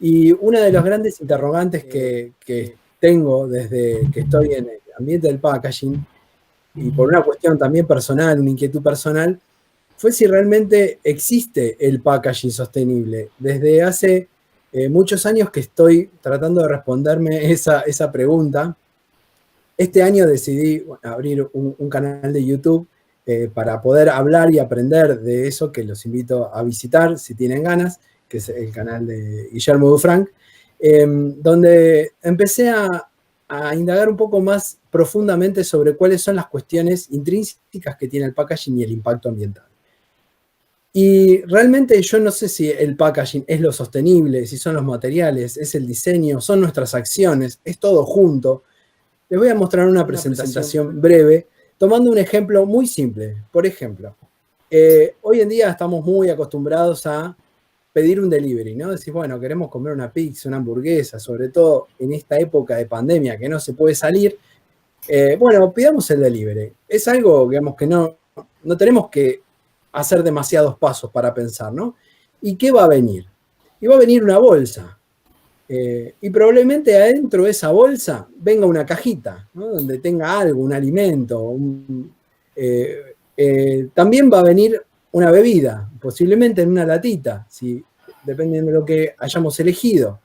Y una de los grandes interrogantes que tengo desde que estoy en el ambiente del packaging, y por una cuestión también personal, una inquietud personal, fue si realmente existe el packaging sostenible. Desde hace muchos años que estoy tratando de responderme esa pregunta. Este año decidí abrir un canal de YouTube para poder hablar y aprender de eso, que los invito a visitar si tienen ganas, que es el canal de Guillermo Dufranc, donde empecé a indagar un poco más profundamente sobre cuáles son las cuestiones intrínsecas que tiene el packaging y el impacto ambiental. Y realmente yo no sé si el packaging es lo sostenible, si son los materiales, es el diseño, son nuestras acciones, es todo junto. Les voy a mostrar una presentación breve, tomando un ejemplo muy simple. Por ejemplo, hoy en día estamos muy acostumbrados a pedir un delivery, ¿no? Decís, bueno, queremos comer una pizza, una hamburguesa, sobre todo en esta época de pandemia que no se puede salir. Bueno, pidamos el delivery. Es algo, digamos, que no tenemos que hacer demasiados pasos para pensar, ¿no? ¿Y qué va a venir? Y va a venir una bolsa. Y probablemente adentro de esa bolsa venga una cajita, ¿no? Donde tenga algo, un alimento. También va a venir una bebida, posiblemente en una latita, dependiendo de lo que hayamos elegido.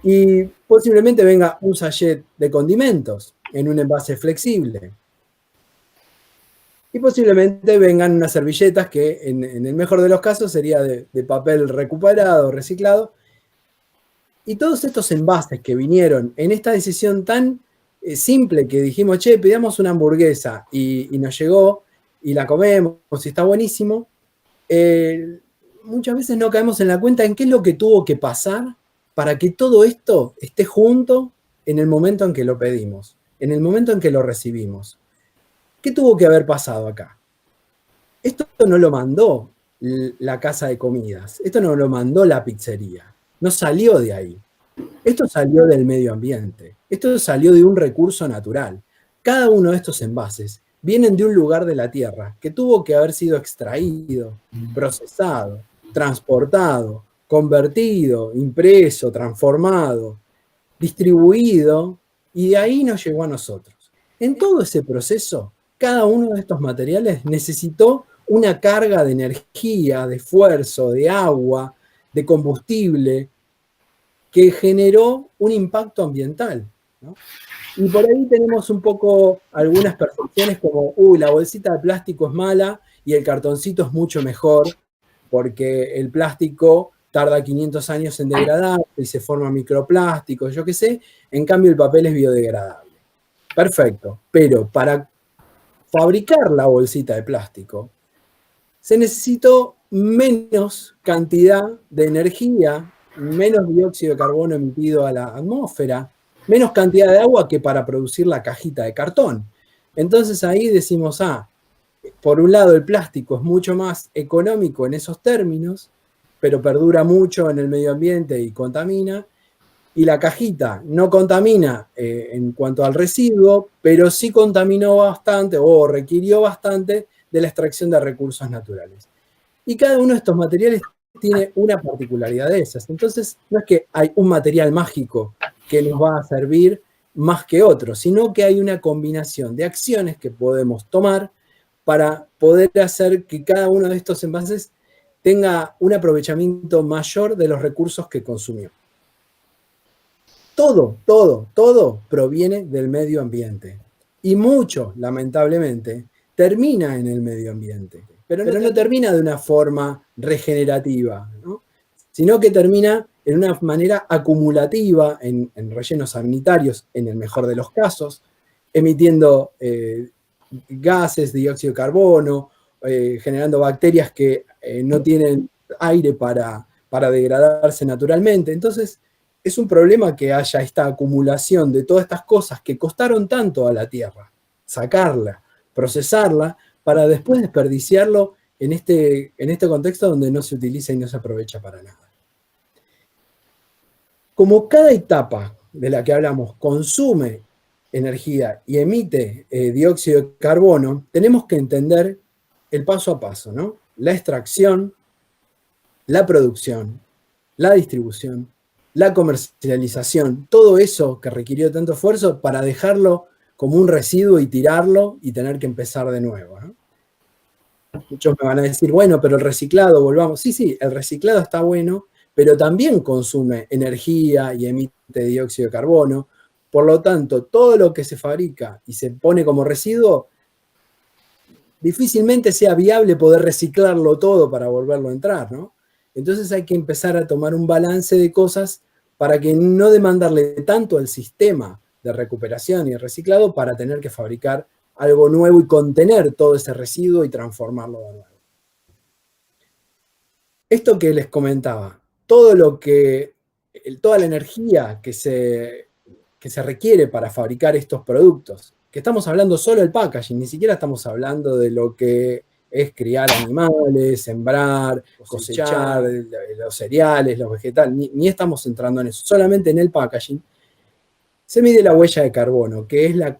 Y posiblemente venga un sachet de condimentos en un envase flexible. Y posiblemente vengan unas servilletas que en el mejor de los casos sería de papel recuperado, reciclado. Y todos estos envases que vinieron en esta decisión tan simple que dijimos, che, pidamos una hamburguesa y nos llegó y la comemos y está buenísimo, muchas veces no caemos en la cuenta en qué es lo que tuvo que pasar para que todo esto esté junto en el momento en que lo pedimos, en el momento en que lo recibimos. ¿Qué tuvo que haber pasado acá? Esto no lo mandó la casa de comidas, esto no lo mandó la pizzería, no salió de ahí. Esto salió del medio ambiente, esto salió de un recurso natural. Cada uno de estos envases vienen de un lugar de la Tierra que tuvo que haber sido extraído, procesado, transportado, convertido, impreso, transformado, distribuido, y de ahí nos llegó a nosotros. En todo ese proceso, cada uno de estos materiales necesitó una carga de energía, de esfuerzo, de agua, de combustible, que generó un impacto ambiental, ¿no? Y por ahí tenemos un poco algunas percepciones como, la bolsita de plástico es mala y el cartoncito es mucho mejor, porque el plástico tarda 500 años en degradarse y se forma microplásticos, yo qué sé, en cambio el papel es biodegradable. Perfecto, pero para fabricar la bolsita de plástico se necesitó menos cantidad de energía, menos dióxido de carbono emitido a la atmósfera, menos cantidad de agua que para producir la cajita de cartón. Entonces ahí decimos, por un lado el plástico es mucho más económico en esos términos, pero perdura mucho en el medio ambiente y contamina, y la cajita no contamina en cuanto al residuo, pero sí contaminó bastante o requirió bastante de la extracción de recursos naturales. Y cada uno de estos materiales tiene una particularidad de esas. Entonces, no es que hay un material mágico que nos va a servir más que otro, sino que hay una combinación de acciones que podemos tomar para poder hacer que cada uno de estos envases tenga un aprovechamiento mayor de los recursos que consumió. Todo proviene del medio ambiente. Y mucho, lamentablemente, termina en el medio ambiente. Pero no termina de una forma regenerativa, ¿no? Sino que termina en una manera acumulativa, en rellenos sanitarios, en el mejor de los casos, emitiendo gases, dióxido de carbono, generando bacterias que no tienen aire para degradarse naturalmente. Entonces, es un problema que haya esta acumulación de todas estas cosas que costaron tanto a la Tierra, sacarla, procesarla, para después desperdiciarlo en este contexto donde no se utiliza y no se aprovecha para nada. Como cada etapa de la que hablamos consume energía y emite dióxido de carbono, tenemos que entender el paso a paso, ¿no? La extracción, la producción, la distribución la comercialización, todo eso que requirió tanto esfuerzo para dejarlo como un residuo y tirarlo y tener que empezar de nuevo, ¿no? Muchos me van a decir, bueno, pero el reciclado, volvamos. Sí, sí, el reciclado está bueno, pero también consume energía y emite dióxido de carbono. Por lo tanto, todo lo que se fabrica y se pone como residuo, difícilmente sea viable poder reciclarlo todo para volverlo a entrar, ¿no? Entonces hay que empezar a tomar un balance de cosas para que no demandarle tanto al sistema de recuperación y reciclado para tener que fabricar algo nuevo y contener todo ese residuo y transformarlo de nuevo. Esto que les comentaba, toda la energía que se requiere para fabricar estos productos, que estamos hablando solo del packaging, ni siquiera estamos hablando de lo que es criar animales, sembrar, cosechar los cereales, los vegetales, ni estamos entrando en eso, solamente en el packaging. Se mide la huella de carbono, que es las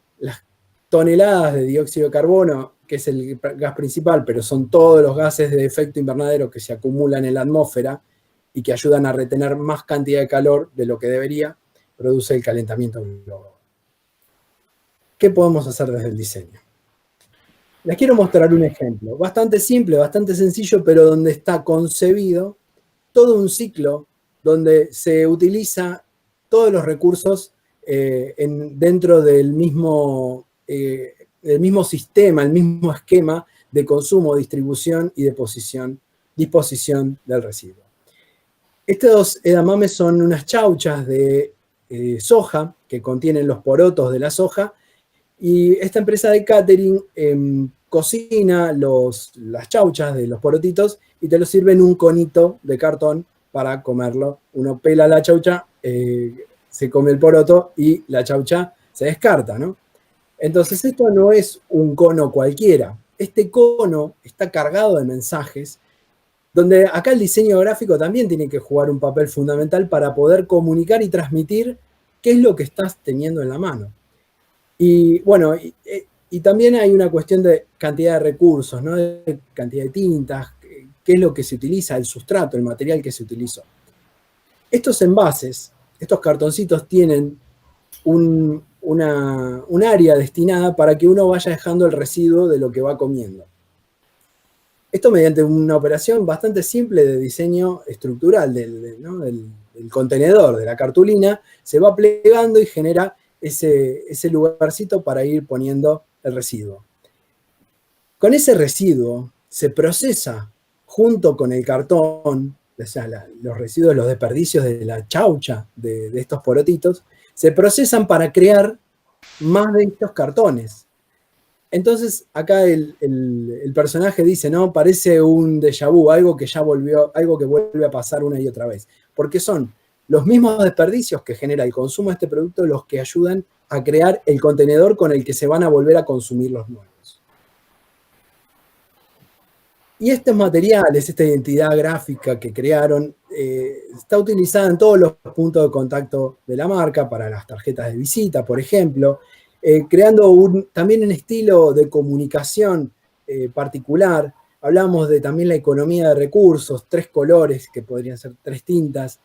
toneladas de dióxido de carbono, que es el gas principal, pero son todos los gases de efecto invernadero que se acumulan en la atmósfera y que ayudan a retener más cantidad de calor de lo que debería, produce el calentamiento global. ¿Qué podemos hacer desde el diseño? Les quiero mostrar un ejemplo, bastante simple, bastante sencillo, pero donde está concebido todo un ciclo donde se utiliza todos los recursos dentro del mismo sistema, el mismo esquema de consumo, distribución y disposición del residuo. Estos edamames son unas chauchas de soja que contienen los porotos de la soja, y esta empresa de catering cocina las chauchas de los porotitos y te lo sirve en un conito de cartón para comerlo. Uno pela la chaucha, se come el poroto y la chaucha se descarta, ¿no? Entonces esto no es un cono cualquiera. Este cono está cargado de mensajes, donde acá el diseño gráfico también tiene que jugar un papel fundamental para poder comunicar y transmitir qué es lo que estás teniendo en la mano. Y bueno, y también hay una cuestión de cantidad de recursos, ¿no? De cantidad de tintas, qué es lo que se utiliza, el sustrato, el material que se utilizó. Estos envases, estos cartoncitos tienen un área destinada para que uno vaya dejando el residuo de lo que va comiendo. Esto mediante una operación bastante simple de diseño estructural del contenedor, de la cartulina, se va plegando y genera ese lugarcito para ir poniendo el residuo. Con ese residuo se procesa junto con el cartón, o sea, los residuos, los desperdicios de la chaucha de estos porotitos, se procesan para crear más de estos cartones. Entonces, acá el personaje dice, no, parece un déjà vu, algo que ya volvió, algo que vuelve a pasar una y otra vez. Porque son los mismos desperdicios que genera el consumo de este producto los que ayudan a crear el contenedor con el que se van a volver a consumir los nuevos. Y estos materiales, esta identidad gráfica que crearon, está utilizada en todos los puntos de contacto de la marca, para las tarjetas de visita, por ejemplo, creando también un estilo de comunicación particular. Hablamos de también la economía de recursos, 3 colores, que podrían ser 3 tintas,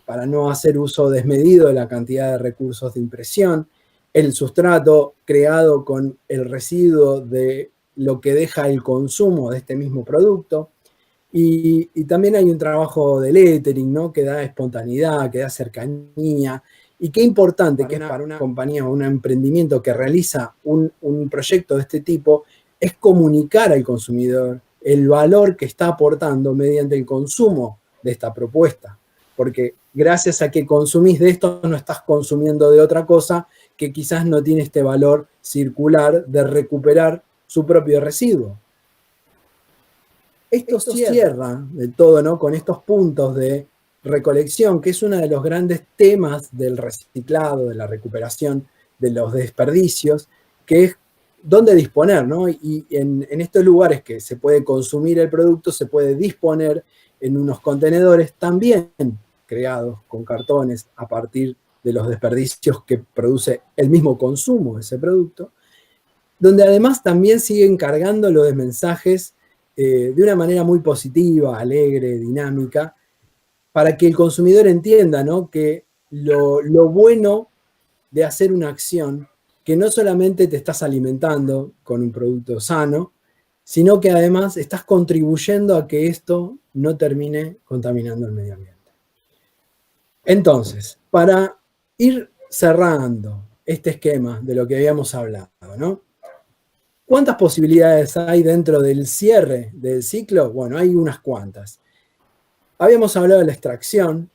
para no hacer uso desmedido de la cantidad de recursos de impresión. El sustrato creado con el residuo de lo que deja el consumo de este mismo producto. Y también hay un trabajo de lettering, ¿no? Que da espontaneidad, que da cercanía. Y qué importante que es para una compañía o un emprendimiento que realiza un proyecto de este tipo, es comunicar al consumidor el valor que está aportando mediante el consumo de esta propuesta. Porque gracias a que consumís de esto, no estás consumiendo de otra cosa que quizás no tiene este valor circular de recuperar su propio residuo. Esto cierra de todo, ¿no? Con estos puntos de recolección, que es uno de los grandes temas del reciclado, de la recuperación de los desperdicios, que es dónde disponer, ¿no? Y en estos lugares que se puede consumir el producto, se puede disponer en unos contenedores también creados con cartones a partir de los desperdicios que produce el mismo consumo de ese producto, donde además también siguen cargándolo de mensajes de una manera muy positiva, alegre, dinámica, para que el consumidor entienda, ¿no?, que lo bueno de hacer una acción, que no solamente te estás alimentando con un producto sano, sino que además estás contribuyendo a que esto no termine contaminando el medio ambiente. Entonces, para ir cerrando este esquema de lo que habíamos hablado, ¿no?, ¿cuántas posibilidades hay dentro del cierre del ciclo? Bueno, hay unas cuantas. Habíamos hablado de la extracción,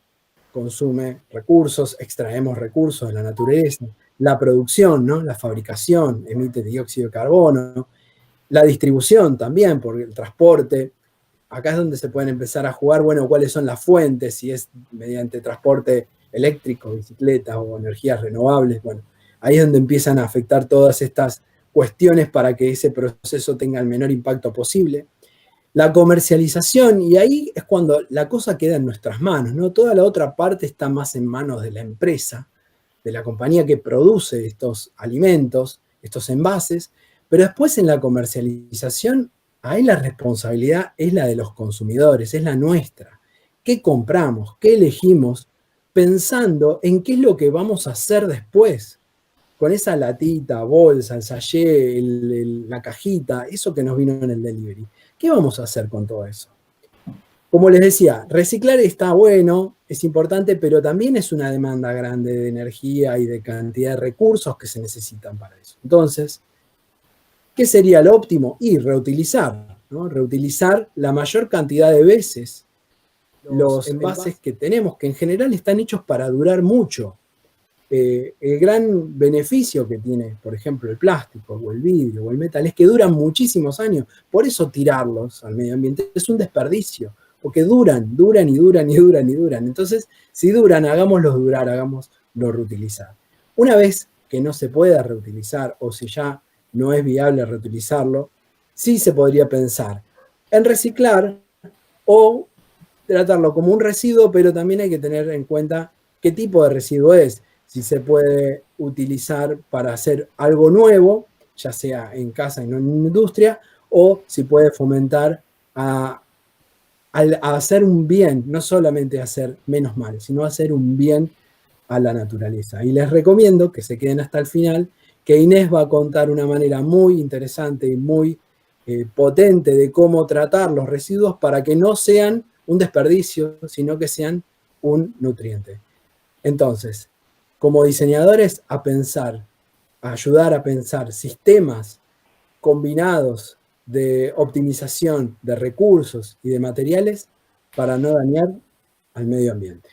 consume recursos, extraemos recursos de la naturaleza, la producción, ¿no?, la fabricación, emite dióxido de carbono, la distribución también, por el transporte. Acá es donde se pueden empezar a jugar, bueno, cuáles son las fuentes, si es mediante transporte eléctrico, bicicletas o energías renovables. Bueno, ahí es donde empiezan a afectar todas estas cuestiones para que ese proceso tenga el menor impacto posible. La comercialización, y ahí es cuando la cosa queda en nuestras manos, ¿no? Toda la otra parte está más en manos de la empresa, de la compañía que produce estos alimentos, estos envases, pero después en la comercialización, ahí la responsabilidad es la de los consumidores, es la nuestra. ¿Qué compramos? ¿Qué elegimos? Pensando en qué es lo que vamos a hacer después, con esa latita, bolsa, el sachet, la cajita, eso que nos vino en el delivery. ¿Qué vamos a hacer con todo eso? Como les decía, reciclar está bueno, es importante, pero también es una demanda grande de energía y de cantidad de recursos que se necesitan para eso. Entonces, ¿qué sería lo óptimo? Y reutilizar, ¿no? Reutilizar la mayor cantidad de veces los envases que tenemos, que en general están hechos para durar mucho. El gran beneficio que tiene, por ejemplo, el plástico o el vidrio o el metal es que duran muchísimos años. Por eso tirarlos al medio ambiente es un desperdicio, porque duran y duran y duran y duran. Entonces, si duran, hagámoslos durar, hagámoslos reutilizar. Una vez que no se pueda reutilizar o si ya no es viable reutilizarlo, sí se podría pensar en reciclar o tratarlo como un residuo, pero también hay que tener en cuenta qué tipo de residuo es. Si se puede utilizar para hacer algo nuevo, ya sea en casa y no en industria, o si puede fomentar a hacer un bien, no solamente hacer menos mal, sino hacer un bien a la naturaleza. Y les recomiendo que se queden hasta el final, que Inés va a contar una manera muy interesante y muy potente de cómo tratar los residuos para que no sean un desperdicio, sino que sean un nutriente. Entonces, como diseñadores, a pensar, a ayudar a pensar sistemas combinados de optimización de recursos y de materiales para no dañar al medio ambiente.